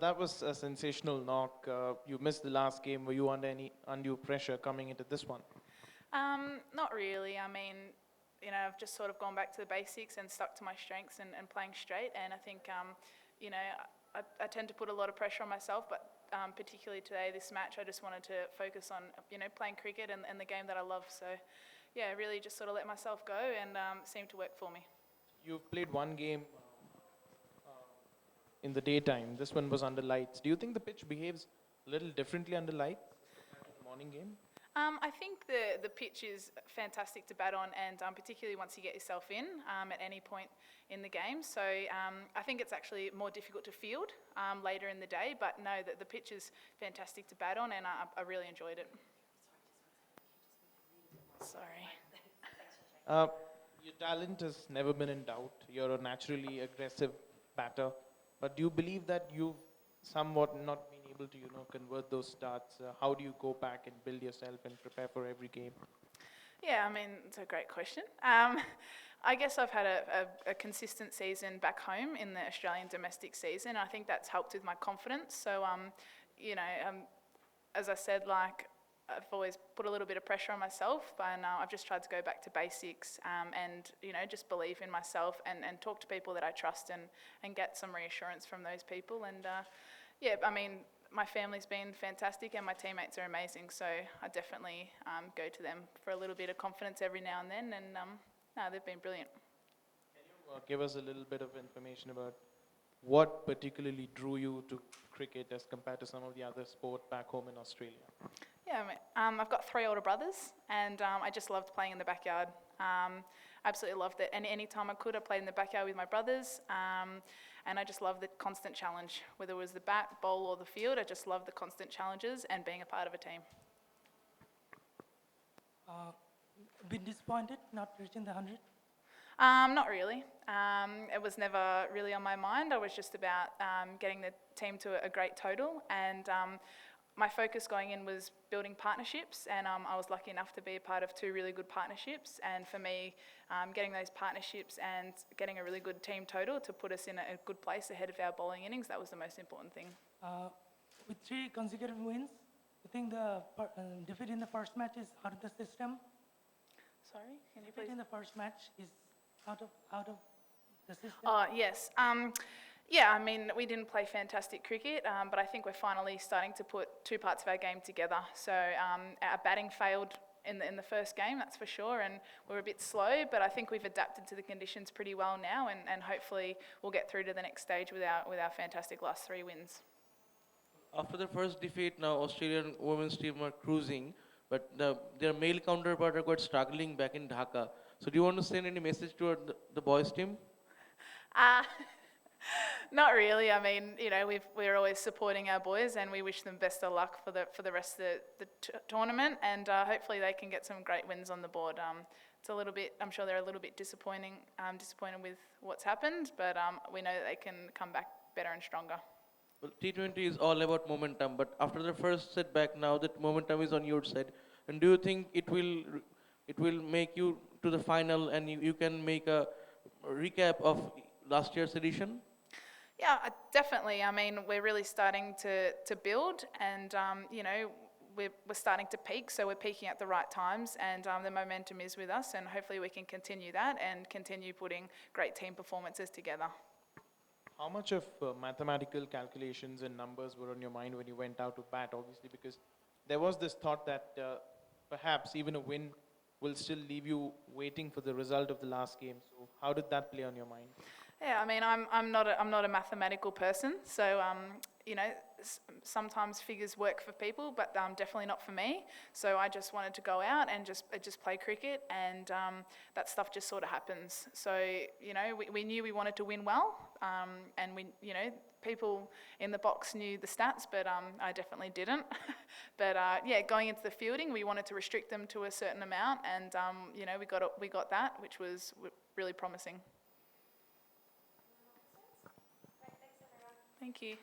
That was a sensational knock. You missed the last game. Were you under any undue pressure coming into this one? Not really. I mean, I've just sort of gone back to the basics and stuck to my strengths and playing straight. And I think, you know, I tend to put a lot of pressure on myself, but particularly today, this match, I just wanted to focus on, playing cricket and the game that I love. So, yeah, really just sort of let myself go and it seemed to work for me. You've played one game in the daytime. This one was under lights. Do you think the pitch behaves a little differently under lights compared to the morning game? I think the pitch is fantastic to bat on, and particularly once you get yourself in at any point in the game. So I think it's actually more difficult to field later in the day, but no, the pitch is fantastic to bat on, and I really enjoyed it. Sorry. Uh, your talent has never been in doubt. You're a naturally aggressive batter, but do you believe that you've somewhat not been able to, convert those starts? How do you go back and build yourself and prepare for every game? Yeah, I mean, it's a great question. I guess I've had a consistent season back home in the Australian domestic season. I think that's helped with my confidence. So, as I said, I've always put a little bit of pressure on myself, and I've just tried to go back to basics and, just believe in myself and talk to people that I trust and get some reassurance from those people. And, yeah, I mean, my family's been fantastic and my teammates are amazing, so I definitely go to them for a little bit of confidence every now and then, and no, they've been brilliant. Can you give us a little bit of information about what particularly drew you to cricket as compared to some of the other sport back home in Australia? Yeah, I've got 3 older brothers, and I just loved playing in the backyard. Absolutely loved it. And any time I could, I played in the backyard with my brothers, and I just loved the constant challenge. Whether it was the bat, bowl, or the field, I just loved the constant challenges and being a part of a team. Been disappointed not reaching the 100? Not really. It was never really on my mind. I was just about getting the team to a great total, and my focus going in was building partnerships, and I was lucky enough to be a part of 2 really good partnerships. And for me, getting those partnerships and getting a really good team total to put us in a good place ahead of our bowling innings, that was the most important thing. With 3 consecutive wins, I think the defeat in the first match is out of the system. Sorry, can you Defeat please? in the first match is out of the system. Oh, yes. Yeah, I mean, we didn't play fantastic cricket, but I think we're finally starting to put 2 parts of our game together. So our batting failed in the first game, that's for sure, and we're a bit slow, but I think we've adapted to the conditions pretty well now, and hopefully we'll get through to the next stage with our fantastic last 3 wins. After the first defeat, now Australian women's team are cruising, but their male counterpart are quite struggling back in Dhaka. So do you want to send any message to the boys' team? Not really. I mean, we're always supporting our boys, and we wish them best of luck for the rest of the tournament, and hopefully they can get some great wins on the board. It's a little bit. I'm sure they're a little bit disappointed with what's happened, but we know that they can come back better and stronger. Well, T20 is all about momentum, but after the first setback, now that momentum is on your side, and do you think it will make you to the final, and you can make a recap of last year's edition? Yeah, definitely. I mean, we're really starting to build, and we're starting to peak, so we're peaking at the right times, and the momentum is with us, and hopefully we can continue that and continue putting great team performances together. How much of mathematical calculations and numbers were on your mind when you went out to bat? Obviously, because there was this thought that perhaps even a win will still leave you waiting for the result of the last game. So how did that play on your mind? Yeah, I mean, I'm not a mathematical person, so sometimes figures work for people, but definitely not for me. So I just wanted to go out and just play cricket, and that stuff just sort of happens. So we knew we wanted to win well, and people in the box knew the stats, but I definitely didn't. But yeah, going into the fielding, we wanted to restrict them to a certain amount, and we got that, which was really promising. Thank you.